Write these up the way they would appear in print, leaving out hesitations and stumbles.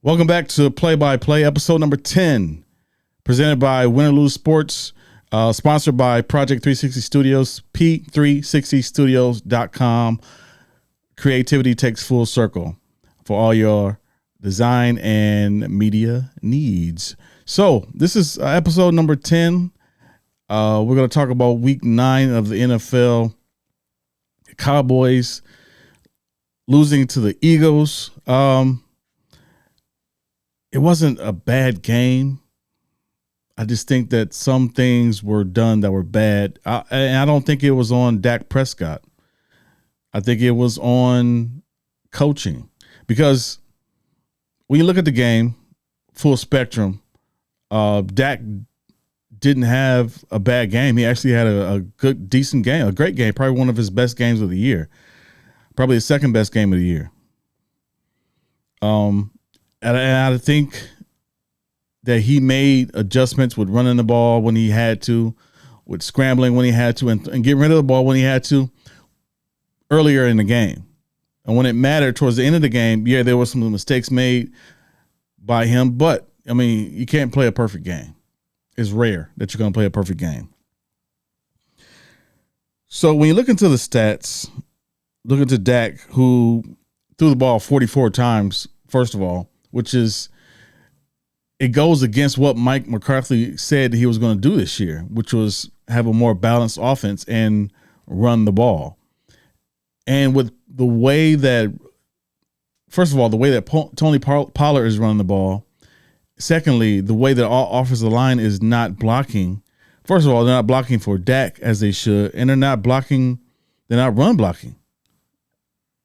Welcome back to Play by Play, episode number 10, presented by Win or Lose Sports, sponsored by Project 360 Studios, p360studios.com. Creativity takes full circle for all your design and media needs. So this is episode number 10. We're going to talk about week 9 of the NFL. Cowboys losing to the Eagles. It wasn't a bad game. I just think that some things were done that were bad. And I don't think it was on Dak Prescott. I think it was on coaching. Because when you look at the game, full spectrum, Dak didn't have a bad game. He actually had a good, decent game, a great game, probably one of his best games of the year. Probably the second best game of the year. And I think that he made adjustments with running the ball when he had to, with scrambling when he had to, and getting rid of the ball when he had to earlier in the game. And when it mattered towards the end of the game, yeah, there were some mistakes made by him. But, I mean, you can't play a perfect game. It's rare that you're going to play a perfect game. So when you look into the stats, look into Dak, who threw the ball 44 times, first of all, which is, it goes against what Mike McCarthy said he was going to do this year, which was have a more balanced offense and run the ball. And with the way that, first of all, the way that Tony Pollard is running the ball. Secondly, the way that all offensive line is not blocking. First of all, they're not blocking for Dak as they should, and they're not run blocking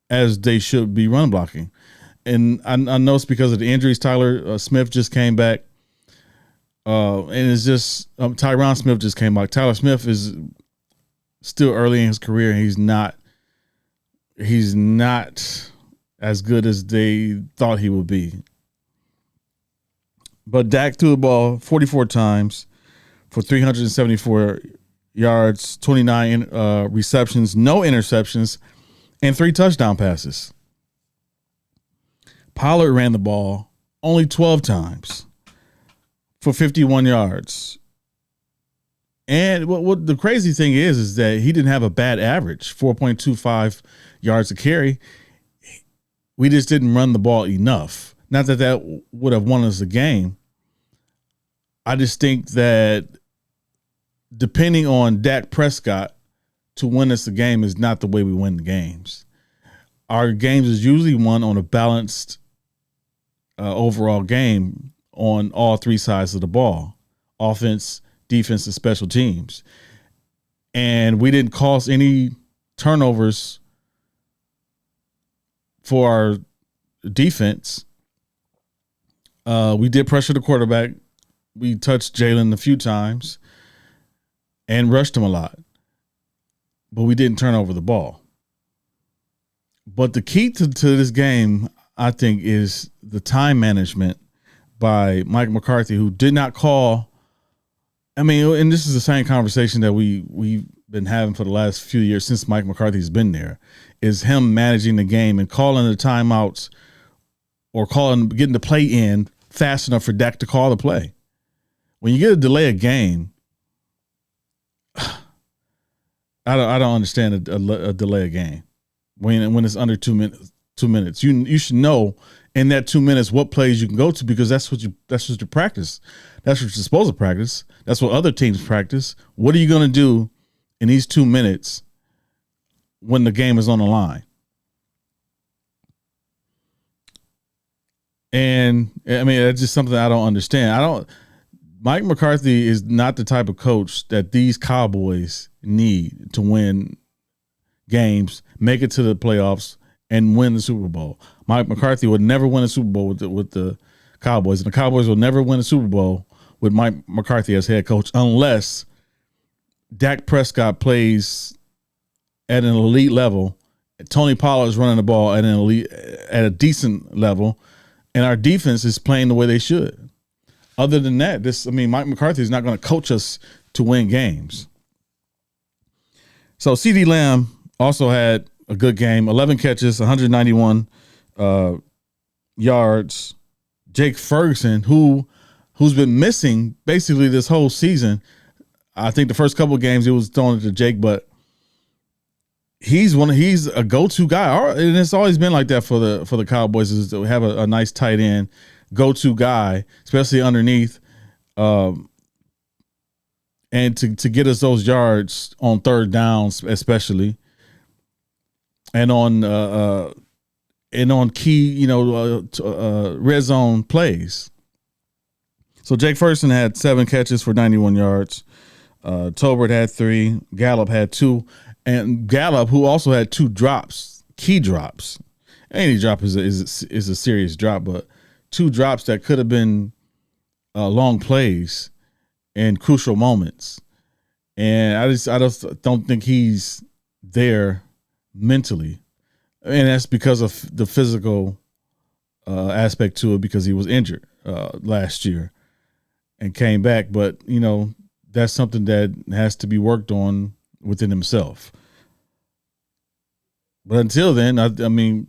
as they should be run blocking. And I know it's because of the injuries. Tyler Smith just came back. And it's just Tyron Smith just came back. Tyler Smith is still early in his career. And he's not as good as they thought he would be. But Dak threw the ball 44 times for 374 yards, 29 receptions, no interceptions, and 3 touchdown passes. Pollard ran the ball only 12 times for 51 yards. And what the crazy thing is that he didn't have a bad average, 4.25 yards a carry. We just didn't run the ball enough. Not that that would have won us the game. I just think that depending on Dak Prescott to win us the game is not the way we win the games. Our games is usually won on a balanced overall game on all 3 sides of the ball: offense, defense, and special teams. And we didn't cause any turnovers for our defense. We did pressure the quarterback. We touched Jalen a few times and rushed him a lot, but we didn't turn over the ball. But the key to this game, I think, is the time management by Mike McCarthy, who did not call. I mean, and this is the same conversation that we've been having for the last few years since Mike McCarthy's been there, is him managing the game and calling the timeouts or getting the play in fast enough for Dak to call the play. When you get a delay of game, I don't understand a delay of game when it's under 2 minutes. 2 minutes. You should know in that 2 minutes what plays you can go to, because that's what you practice. That's what you're supposed to practice. That's what other teams practice. What are you going to do in these 2 minutes when the game is on the line? And I mean, that's just something I don't understand. Mike McCarthy is not the type of coach that these Cowboys need to win games, make it to the playoffs, and win the Super Bowl. Mike McCarthy would never win a Super Bowl with the Cowboys, and the Cowboys will never win a Super Bowl with Mike McCarthy as head coach unless Dak Prescott plays at an elite level, Tony Pollard is running the ball at a decent level, and our defense is playing the way they should. Other than that, Mike McCarthy is not going to coach us to win games. So CeeDee Lamb also had a good game, 11 catches, 191 yards, Jake Ferguson, who's been missing basically this whole season. I think the first couple of games it was throwing it to Jake, but he's a go-to guy, and it's always been like that for the Cowboys, is to have a nice tight end go-to guy, especially underneath, and to get us those yards on third downs, especially, and on key red zone plays. So Jake Ferguson had 7 catches for 91 yards. Tolbert had 3. Gallup had 2. And Gallup, who also had 2 drops, key drops. Any drop is a serious drop, but 2 drops that could have been long plays in crucial moments. And I just don't think he's there mentally. And that's because of the physical aspect to it, because he was injured last year and came back. But, that's something that has to be worked on within himself. But until then, I mean,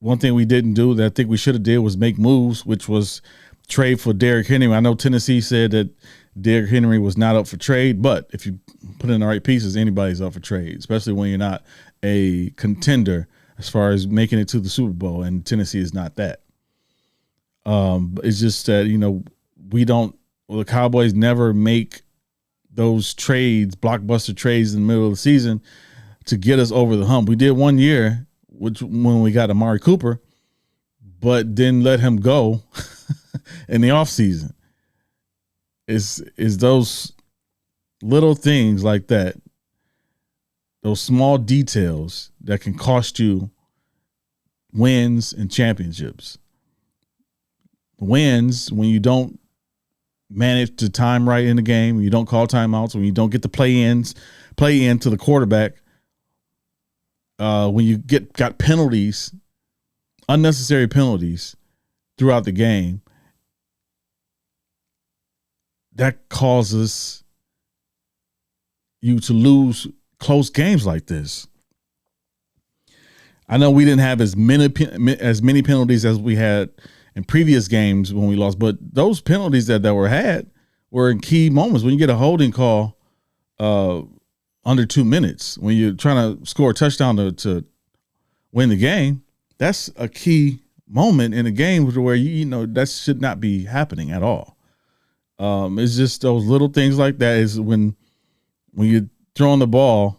one thing we didn't do that I think we should have did was make moves, which was trade for Derrick Henry. I know Tennessee said that Derrick Henry was not up for trade, but if you put in the right pieces, anybody's up for trade, especially when you're not a contender as far as making it to the Super Bowl, and Tennessee is not that. It's just that, the Cowboys never make those trades, blockbuster trades in the middle of the season to get us over the hump. We did one year, when we got Amari Cooper, but didn't let him go in the offseason. Is those little things like that, those small details that can cost you wins and championships. Wins when you don't manage to time right in the game, when you don't call timeouts, when you don't get the play in to the quarterback, when you got penalties, unnecessary penalties throughout the game, that causes you to lose close games like this. I know we didn't have as many penalties as we had in previous games when we lost, but those penalties that were had were in key moments. When you get a holding call under 2 minutes, when you're trying to score a touchdown to win the game, that's a key moment in a game where that should not be happening at all. It's just those little things like that is when you're throwing the ball,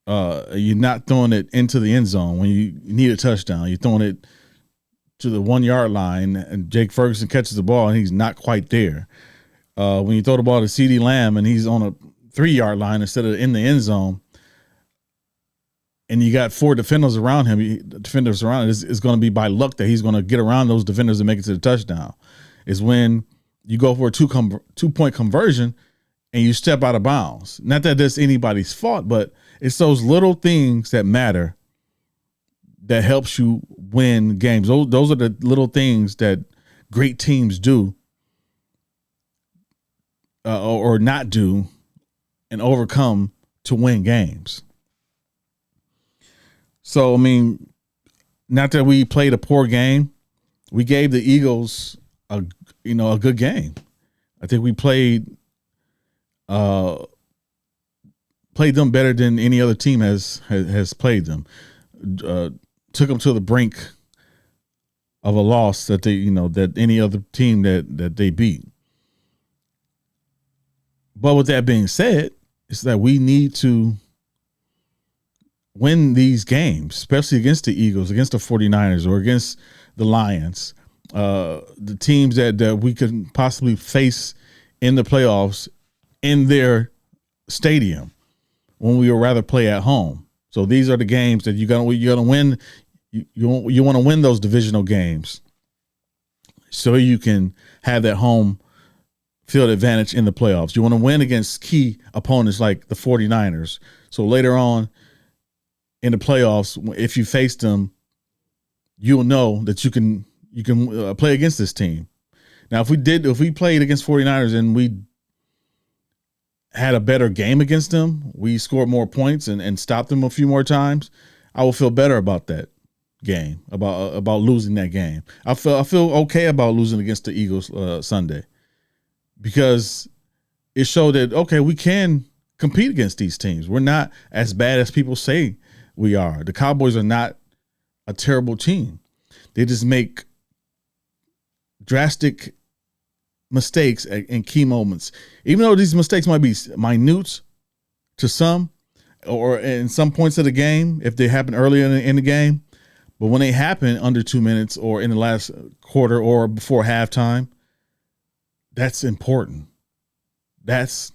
you're not throwing it into the end zone when you need a touchdown. You're throwing it to the 1 yard line, and Jake Ferguson catches the ball and he's not quite there. When you throw the ball to CeeDee Lamb and he's on a 3 yard line instead of in the end zone, and you got 4 defenders around him, it's going to be by luck that he's going to get around those defenders and make it to the touchdown. Is when you go for a 2-point conversion and you step out of bounds. Not that that's anybody's fault, but it's those little things that matter that helps you win games. Those are the little things that great teams do or not do and overcome to win games. So, I mean, not that we played a poor game. We gave the Eagles a good game. I think we played them better than any other team has played them. Took them to the brink of a loss that that any other team that they beat. But with that being said, it's that we need to win these games, especially against the Eagles, against the 49ers, or against the Lions, the teams that we could possibly face in the playoffs in their stadium when we would rather play at home. So these are the games that you're gonna win. You want to win those divisional games so you can have that home field advantage in the playoffs. You want to win against key opponents like the 49ers. So later on in the playoffs, if you face them, you'll know that you can play against this team. Now, if we played against 49ers and we had a better game against them, we scored more points and stopped them a few more times, I will feel better about that. game, about losing that game. I feel okay about losing against the Eagles Sunday, because it showed that, okay, we can compete against these teams. We're not as bad as people say we are. The Cowboys are not a terrible team. They just make drastic mistakes in key moments. Even though these mistakes might be minute to some, or in some points of the game, if they happen earlier in the game, but when they happen under 2 minutes or in the last quarter or before halftime, that's important. That's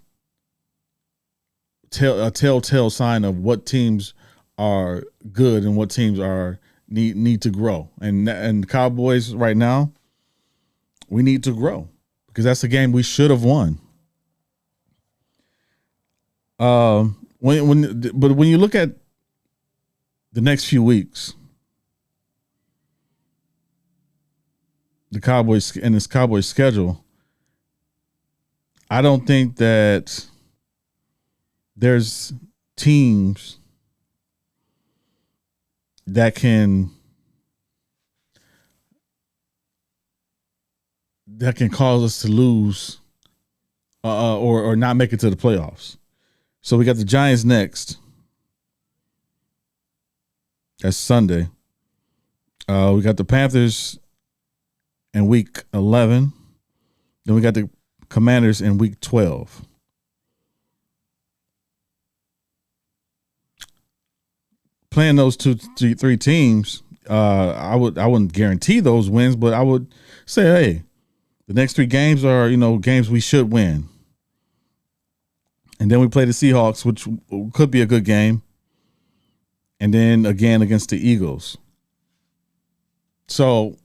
a telltale sign of what teams are good and what teams are need to grow. And the Cowboys right now, we need to grow, because that's a game we should have won. When you look at the next few weeks, the Cowboys and this Cowboys schedule, I don't think that there's teams that can cause us to lose or not make it to the playoffs. So we got the Giants next. That's Sunday. We got the Panthers in week 11. Then we got the Commanders in week 12. Playing those three teams, I wouldn't guarantee those wins, but I would say, hey, the next 3 games are, games we should win. And then we play the Seahawks, which could be a good game. And then again against the Eagles. So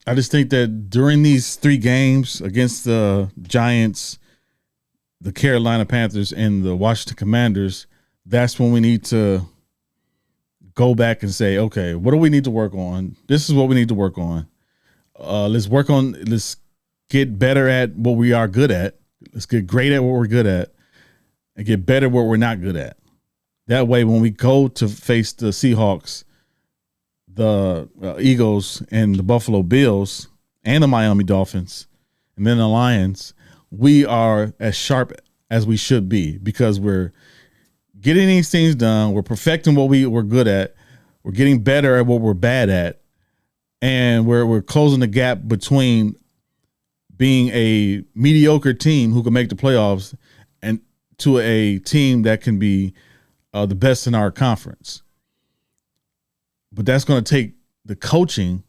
I just think that during these 3 games against the Giants, the Carolina Panthers, and the Washington Commanders, that's when we need to go back and say, okay, what do we need to work on? This is what we need to work on. Let's get better at what we are good at. Let's get great at what we're good at and get better at what we're not good at. That way, when we go to face the Seahawks, the Eagles, and the Buffalo Bills, and the Miami Dolphins, and then the Lions, we are as sharp as we should be, because we're getting these things done. We're perfecting what we're good at. We're getting better at what we're bad at. And we're closing the gap between being a mediocre team who can make the playoffs and to a team that can be the best in our conference. But that's going to take the coaching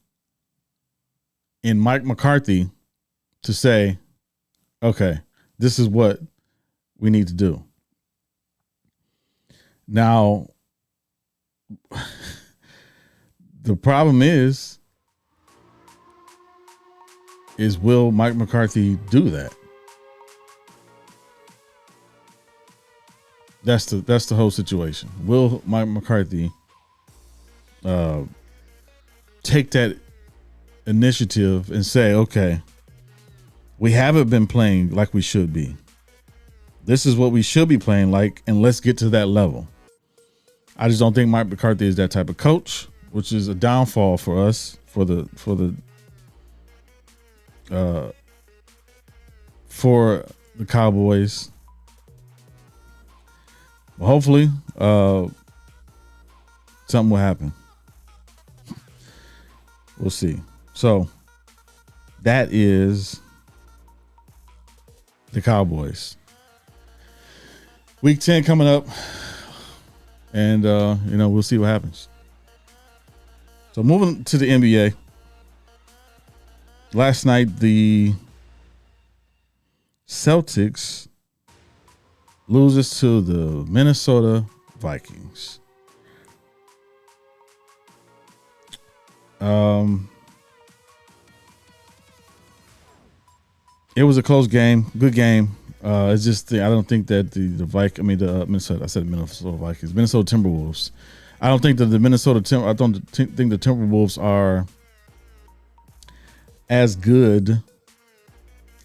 in Mike McCarthy to say, okay, this is what we need to do. Now, the problem is will Mike McCarthy do that? That's the whole situation. Will Mike McCarthy take that initiative and say, okay, we haven't been playing like we should be. This is what we should be playing like, and let's get to that level. I just don't think Mike McCarthy is that type of coach, which is a downfall for us, for the Cowboys. Well, hopefully, something will happen. We'll see. So that is the Cowboys. Week 10 coming up, and we'll see what happens. So moving to the NBA. Last night, the Celtics loses to the Minnesota Vikings. It was a close game, good game. It's just I don't think that the Minnesota. I said Minnesota Vikings, Minnesota Timberwolves. I don't think that the I don't think the Timberwolves are as good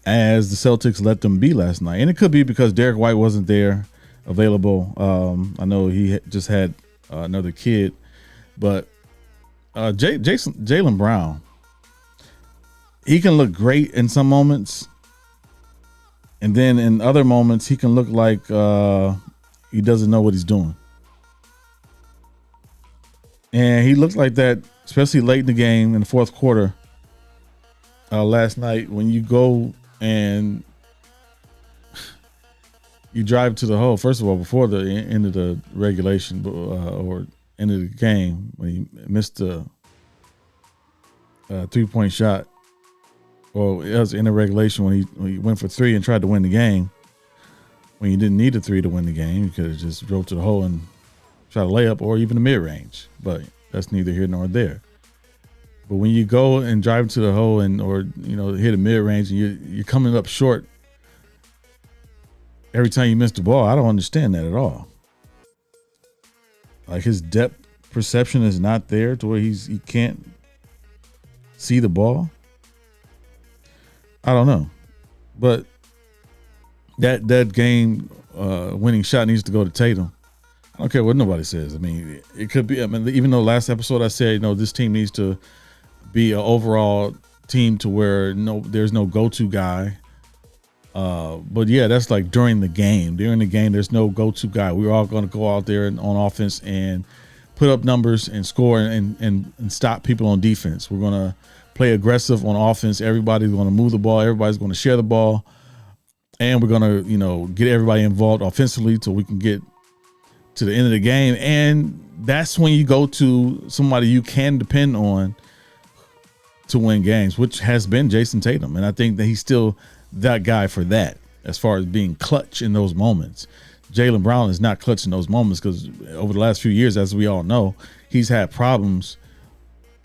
as the Celtics let them be last night, and it could be because Derek White wasn't there available. I know he just had another kid, but Jaylen Brown, he can look great in some moments, and then in other moments he can look like he doesn't know what he's doing. And he looked like that, especially late in the game in the fourth quarter last night, when you go and you drive to the hole. First of all, before the end of the regulation or end of the game, when he missed the 3-point shot, or it was in the regulation when he went for 3 and tried to win the game. When you didn't need a 3 to win the game, you could have just drove to the hole and shot a layup or even a mid-range. But that's neither here nor there. But when you go and drive to the hole or hit a mid-range and you're coming up short every time you miss the ball, I don't understand that at all. Like, his depth perception is not there to where he can't see the ball. I don't know, but that game winning shot needs to go to Tatum. I don't care what nobody says. I mean, it could be. I mean, even though last episode I said, this team needs to be an overall team to where there's no go-to guy. But yeah, that's like during the game. During the game, there's no go-to guy. We're all going to go out there on offense and put up numbers and score and stop people on defense. We're going to play aggressive on offense. Everybody's going to move the ball. Everybody's going to share the ball. And we're going to, get everybody involved offensively so we can get to the end of the game. And that's when you go to somebody you can depend on to win games, which has been Jason Tatum. And I think that he's still that guy for that, as far as being clutch in those moments. Jaylen Brown is not clutch in those moments because over the last few years, as we all know, he's had problems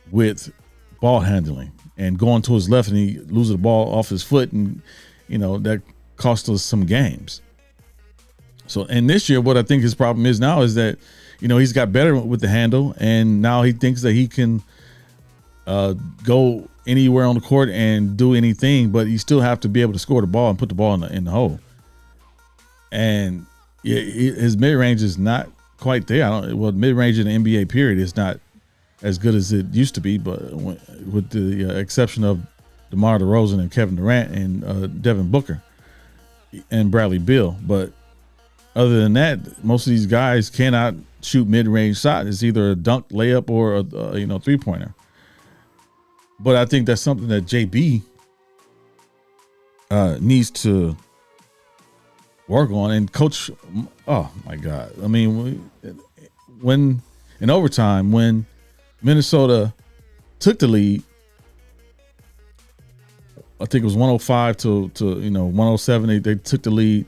with ball handling and going to his left and he loses the ball off his foot, and that cost us some games. So, and this year, what I think his problem is now is that he's got better with the handle, and now he thinks that he can go anywhere on the court and do anything, but you still have to be able to score the ball and put the ball in the hole. And his mid range is not quite there. Mid range in the NBA period is not as good as it used to be, but with the exception of DeMar DeRozan and Kevin Durant and Devin Booker and Bradley Beal. But other than that, most of these guys cannot shoot mid-range shots. It's either a dunk, layup, or a 3-pointer. But I think that's something that JB needs to work on. And coach, oh my God! I mean, when in overtime, when Minnesota took the lead, I think it was 105 to 107. They took the lead.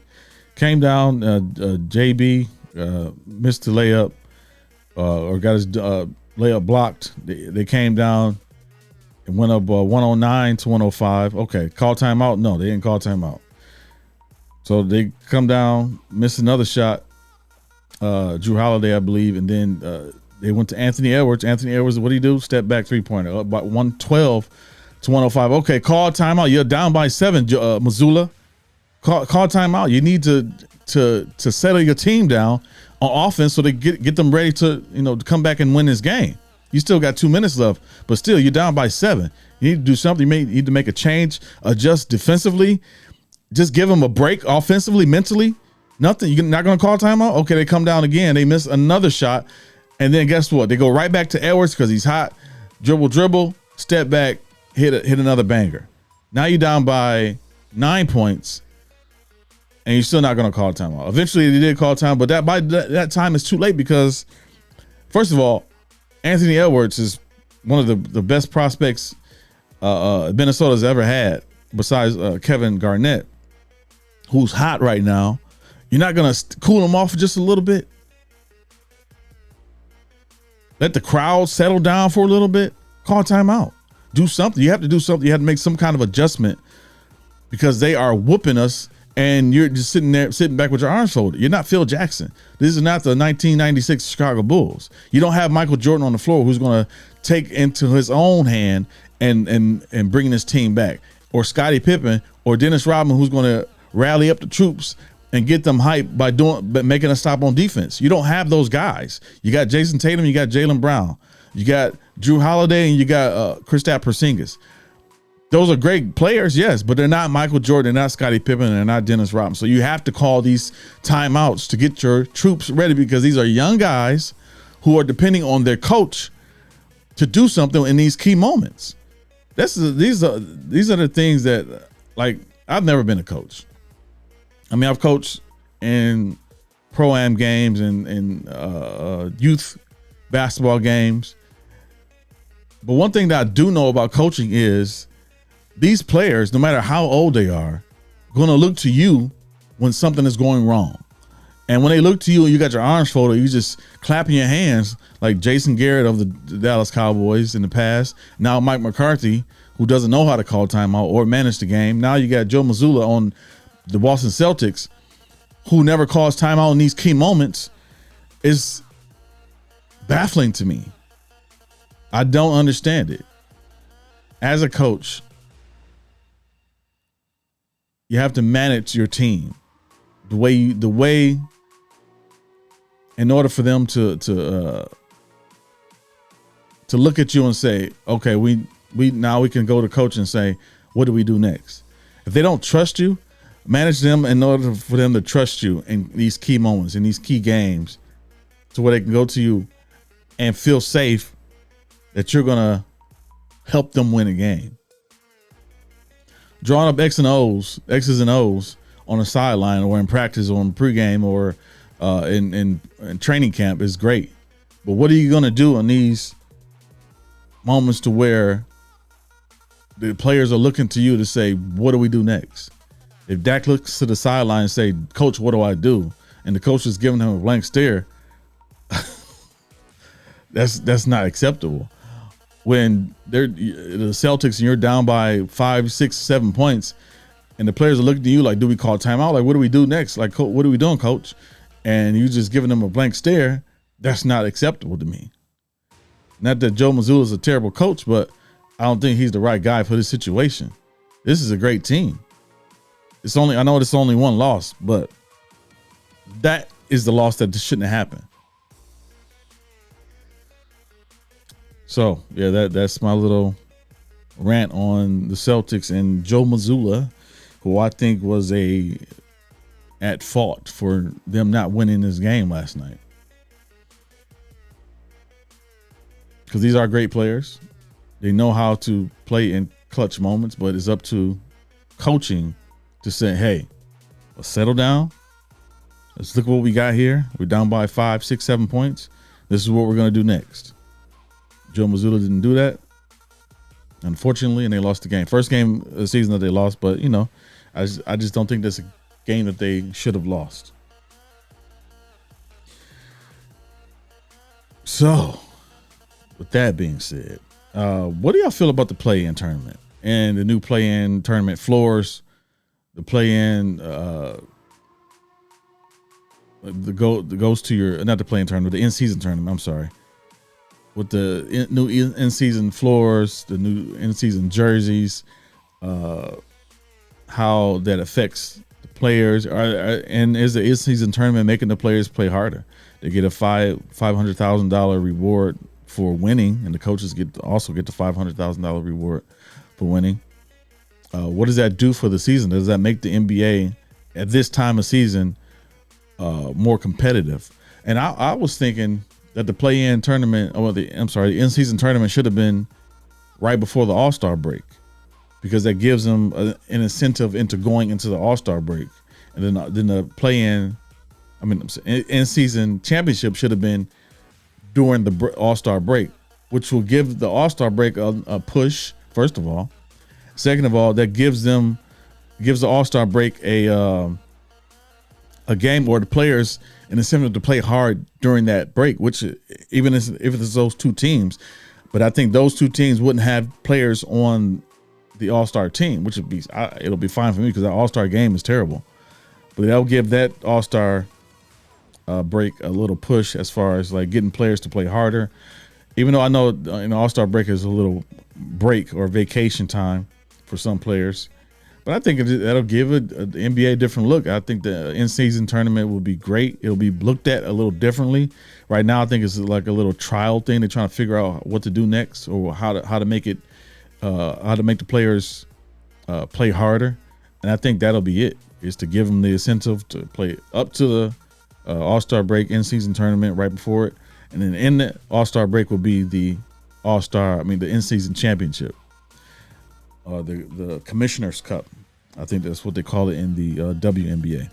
Came down. JB missed the layup or got his layup blocked. They came down and went up 109 to 105. Okay, call timeout? No, they didn't call timeout. So they come down, miss another shot. Drew Holiday, I believe, and then they went to Anthony Edwards. Anthony Edwards, what do you do? Step back 3-pointer. About 112 to 105. Okay, call timeout. You're down by 7, Mazzula. Call timeout. You need to settle your team down on offense so they get them ready to to come back and win this game. You still got 2 minutes left, but still you're down by 7. You need to do something. You need to make a change, adjust defensively, just give them a break offensively, mentally. Nothing. You're not going to call timeout? Okay, they come down again. They miss another shot, and then guess what? They go right back to Edwards because he's hot. Dribble, step back, hit another banger. Now you're down by 9 points. And you're still not going to call timeout. Eventually, they did call time, but by that time is too late because, first of all, Anthony Edwards is one of the best prospects Minnesota's ever had, besides Kevin Garnett, who's hot right now. You're not going to cool him off just a little bit? Let the crowd settle down for a little bit? Call timeout. Do something. You have to do something. You have to make some kind of adjustment because they are whooping us. And you're just sitting back with your arms folded. You're not Phil Jackson. This is not the 1996 Chicago Bulls. You don't have Michael Jordan on the floor who's going to take into his own hand and bring this team back, or Scottie Pippen or Dennis Rodman who's going to rally up the troops and get them hyped by making a stop on defense. You don't have those guys. You got Jason Tatum. You got Jaylen Brown. You got Drew Holiday and you got Kristaps Porzingis. Those are great players, yes, but they're not Michael Jordan, they're not Scottie Pippen, they're not Dennis Rodman. So you have to call these timeouts to get your troops ready because these are young guys who are depending on their coach to do something in these key moments. These are the things that, like, I've never been a coach. I mean, I've coached in pro-am games and youth basketball games. But one thing that I do know about coaching is these players, no matter how old they are, going to look to you when something is going wrong. And when they look to you and you got your arms folded, you just clapping your hands like Jason Garrett of the Dallas Cowboys in the past. Now Mike McCarthy, who doesn't know how to call timeout or manage the game. Now you got Joe Mazzula on the Boston Celtics, who never calls timeout in these key moments, is baffling to me. I don't understand it. As a coach, you have to manage your team the way in order for them to look at you and say, okay, we now we can go to coach and say, what do we do next? If they don't trust you, manage them in order for them to trust you in these key moments, in these key games, to where they can go to you and feel safe that you're gonna help them win a game. Drawing up X's and O's on a sideline or in practice or in pregame or in training camp is great. But what are you going to do in these moments to where the players are looking to you to say, what do we do next? If Dak looks to the sideline and say, coach, what do I do? And the coach is giving him a blank stare, that's not acceptable. When they're the Celtics and you're down by 5, 6, 7 points and the players are looking to you like, do we call timeout? Like, what do we do next? Like, what are we doing, coach? And you just giving them a blank stare. That's not acceptable to me. Not that Joe Mazzula is a terrible coach, but I don't think he's the right guy for this situation. This is a great team. I know it's only one loss, but that is the loss that shouldn't have happened. So, yeah, that's my little rant on the Celtics and Joe Mazzula, who I think was at fault for them not winning this game last night. Because these are great players. They know how to play in clutch moments, but it's up to coaching to say, hey, let's settle down. Let's look at what we got here. We're down by 5, 6, 7 points. This is what we're going to do next. Joe Mazzula didn't do that, unfortunately, and they lost the game. First game of the season that they lost, but, I just don't think that's a game that they should have lost. So, with that being said, what do y'all feel about the play-in tournament and the new play-in tournament floors, the play-in, the goes to your, not the play-in tournament, the in-season tournament, I'm sorry. With the new in-season floors, the new in-season jerseys, how that affects the players, and is the in-season tournament making the players play harder? They get a $500,000 reward for winning, and the coaches also get the $500,000 reward for winning. What does that do for the season? Does that make the NBA at this time of season more competitive? And I was thinking that the play-in tournament, the in-season tournament should have been right before the All-Star break, because that gives them an incentive into going into the All-Star break. And then the play-in, in-season championship should have been during the All-Star break, which will give the All-Star break a push, first of all. Second of all, that gives the All-Star break a game or the players an incentive to play hard during that break, which even if it's those two teams. But I think those two teams wouldn't have players on the All-Star team, which it'll be fine for me because the All-Star game is terrible. But that'll give that All-Star break a little push as far as like getting players to play harder. Even though I know All-Star break is a little break or vacation time for some players, But I think that'll give the NBA a different look. I think the in-season tournament will be great. It'll be looked at a little differently. Right now, I think it's like a little trial thing. They're trying to figure out what to do next, or how to make it, how to make the players play harder. And I think that'll be it. Is to give them the incentive to play up to the All-Star break, in-season tournament right before it, and then in the All-Star break will be the the in-season championship. The Commissioner's Cup. I think that's what they call it in the WNBA.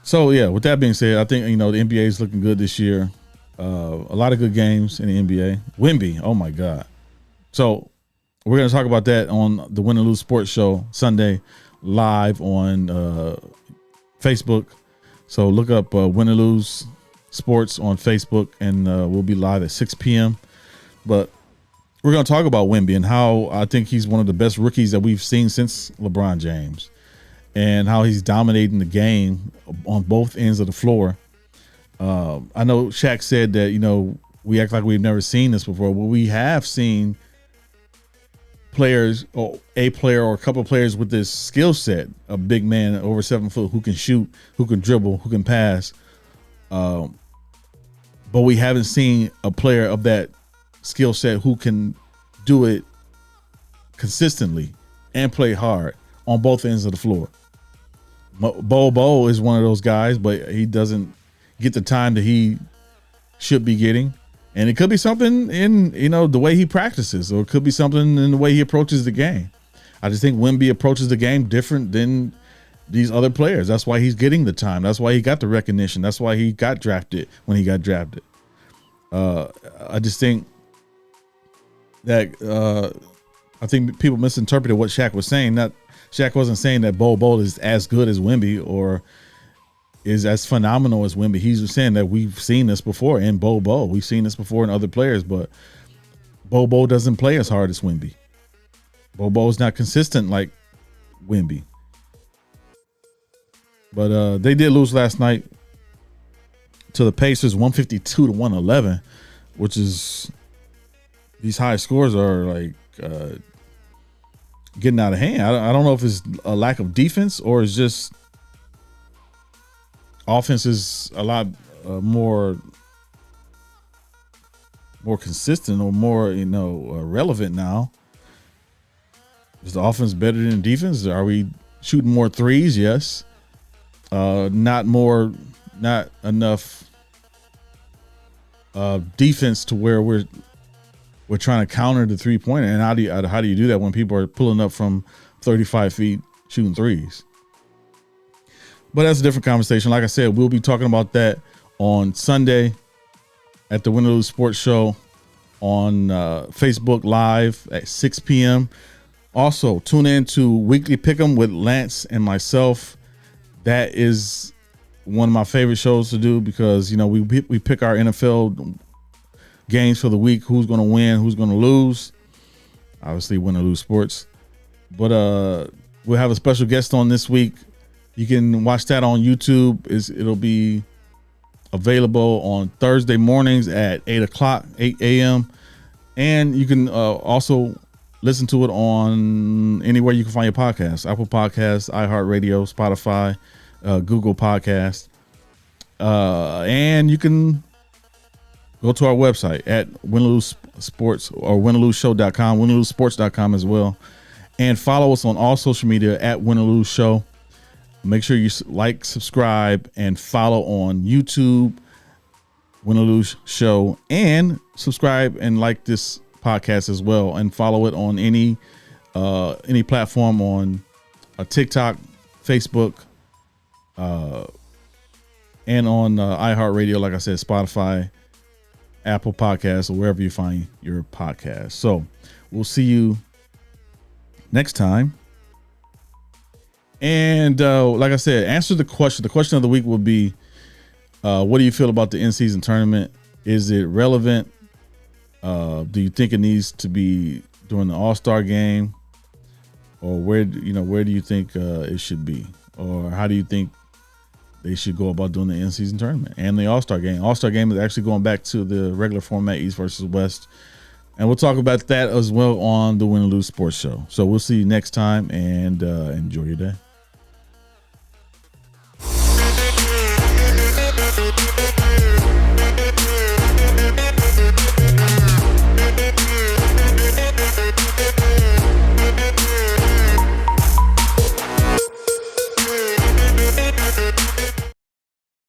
So, yeah, with that being said, I think, the NBA is looking good this year. A lot of good games in the NBA. Wemby, oh, my God. So, we're going to talk about that on the Win and Lose Sports Show Sunday live on Facebook. So, look up Win and Lose Sports on Facebook, and we'll be live at 6 p.m. But we're going to talk about Wemby and how I think he's one of the best rookies that we've seen since LeBron James, and how he's dominating the game on both ends of the floor. I know Shaq said that, we act like we've never seen this before. Well, we have seen players, or a player or a couple of players with this skill set, a big man over 7 foot who can shoot, who can dribble, who can pass. But we haven't seen a player of that skill set who can do it consistently and play hard on both ends of the floor. Bo is one of those guys, but he doesn't get the time that he should be getting. And it could be something in, the way he practices, or it could be something in the way he approaches the game. I just think Wemby approaches the game different than these other players. That's why he's getting the time. That's why he got the recognition. That's why he got drafted when he got drafted. I just think that I think people misinterpreted what Shaq was saying. Shaq wasn't saying that Bo is as good as Wemby or is as phenomenal as Wemby. He's saying that we've seen this before in Bo. We've seen this before in other players, but Bo doesn't play as hard as Wemby. Bo is not consistent like Wemby. But they did lose last night to the Pacers, 152-111, which is, these high scores are like getting out of hand. I don't know if it's a lack of defense or it's just offense is a lot more consistent or more relevant now. Is the offense better than defense? Are we shooting more threes? Yes. Not enough defense to where we're trying to counter the 3-pointer. And how do you do that when people are pulling up from 35 feet shooting threes? But that's a different conversation. Like I said, we'll be talking about that on Sunday at the Win or Lose Sports Show on Facebook Live at 6 p.m. Also, tune in to Weekly Pick'em with Lance and myself. That is one of my favorite shows to do because, we pick our NFL games for the week, who's going to win, who's going to lose. Obviously, Win or Lose Sports. But we'll have a special guest on this week. You can watch that on YouTube. It'll be available on Thursday mornings at 8 a.m. And you can also listen to it on anywhere you can find your podcast. Apple Podcasts, iHeartRadio, Spotify, Google Podcasts. And you can go to our website at Win or Lose Sports or winnerloseshow.com, winnerlosesports.com as well. And follow us on all social media at Win or Lose Show. Make sure you like, subscribe, and follow on YouTube, Win or Lose Show, and subscribe and like this podcast as well, and follow it on any platform on TikTok, Facebook, and on iHeartRadio. Like I said, Spotify, Apple Podcasts, or wherever you find your podcast. So we'll see you next time. And like I said, answer the question. The question of the week will be, what do you feel about the in-season tournament? Is it relevant? Do you think it needs to be during the All-Star game? Or where do you think it should be? Or how do you think they should go about doing the in-season tournament and the All-Star game? All-Star game is actually going back to the regular format, East versus West. And we'll talk about that as well on the Win and Lose Sports Show. So we'll see you next time, and enjoy your day.